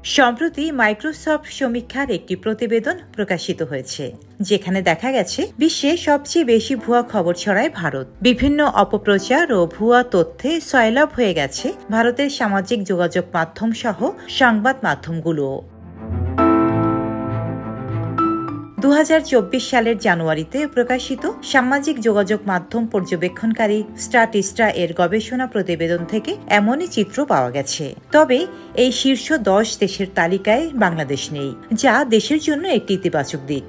সম্প্রতি মাইক্রোসফট সমীক্ষার একটি প্রতিবেদন প্রকাশিত হয়েছে, যেখানে দেখা গেছে বিশ্বে সবচেয়ে বেশি ভুয়া খবর ছড়ায় ভারত। বিভিন্ন অপপ্রচার ও ভুয়া তথ্যে সয়লাভ হয়ে গেছে ভারতের সামাজিক যোগাযোগ মাধ্যম সহ সংবাদ মাধ্যমগুলো। 2024 সালের জানুয়ারিতে প্রকাশিত সামাজিক যোগাযোগ মাধ্যম পর্যবেক্ষণকারী স্ট্যাটিস্টা এর গবেষণা প্রতিবেদন থেকে এমনই চিত্র পাওয়া গেছে। তবে এই শীর্ষ 10 দেশের তালিকায় বাংলাদেশ নেই, যা দেশের জন্য একটি ইতিবাচক দিক।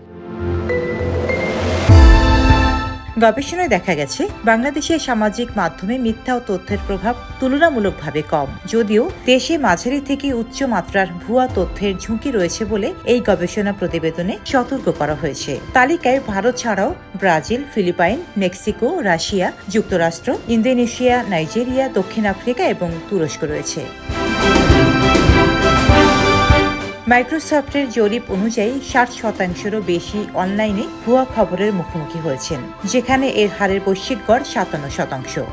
গবেষণায় দেখা গেছে বাংলাদেশের সামাজিক মাধ্যমে মিথ্যা ও তথ্যের প্রভাব তুলনামূলকভাবে কম, যদিও দেশে মাঝারি থেকে উচ্চ মাত্রার ভুয়া তথ্যের ঝুঁকি রয়েছে বলে এই গবেষণা প্রতিবেদনে সতর্ক করা হয়েছে। তালিকায় ভারত ছাড়াও ব্রাজিল, ফিলিপাইন, মেক্সিকো, রাশিয়া, যুক্তরাষ্ট্র, ইন্দোনেশিয়া, নাইজেরিয়া, দক্ষিণ আফ্রিকা এবং তুরস্ক রয়েছে। মাইক্রোসফটের জরিপ অনুযায়ী 60%-রও বেশি অনলাইনে ভুয়া খবরের মুখোমুখি হয়েছেন, যেখানে এর হারের বৈশ্বিক গড় 57%।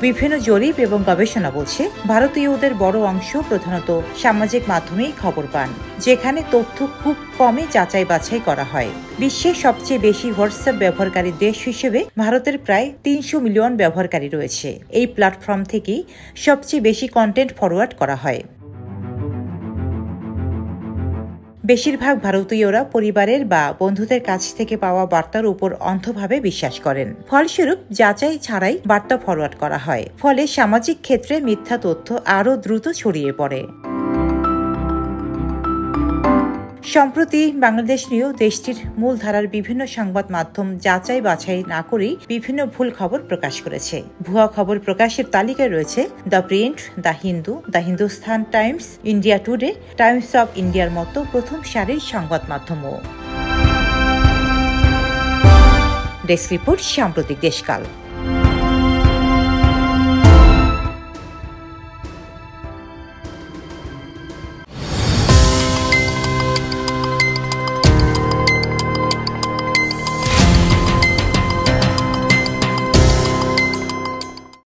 বিভিন্ন জরিপ এবং গবেষণা বলছে ভারতীয়দের বড় অংশ প্রধানত সামাজিক মাধ্যমেই খবর পান, যেখানে তথ্য খুব কমই যাচাই বাছাই করা হয়। বিশ্বের সবচেয়ে বেশি হোয়াটসঅ্যাপ ব্যবহারকারী দেশ হিসেবে ভারতের প্রায় 300 মিলিয়ন ব্যবহারকারী রয়েছে। এই প্ল্যাটফর্ম থেকেই সবচেয়ে বেশি কন্টেন্ট ফরওয়ার্ড করা হয়। বেশিরভাগ ভারতীয়রা পরিবারের বা বন্ধুদের কাছ থেকে পাওয়া বার্তার উপর অন্ধভাবে বিশ্বাস করেন। ফলস্বরূপ যাচাই ছাড়াই বার্তা ফরওয়ার্ড করা হয়, ফলে সামাজিক ক্ষেত্রে মিথ্যা তথ্য আরও দ্রুত ছড়িয়ে পড়ে। সম্প্রতি বাংলাদেশ নিয়েও দেশটির মূলধারার বিভিন্ন সংবাদ মাধ্যম যাচাই বাছাই না করেই বিভিন্ন ভুল খবর প্রকাশ করেছে। ভুয়া খবর প্রকাশের তালিকায় রয়েছে the print, the Hindu, the Hindustan Times, India today, Times of ইন্ডিয়ার মতো প্রথম সারির সংবাদ মাধ্যমও। ডেস্ক রিপোর্ট, সাম্প্রতিক দেশকাল।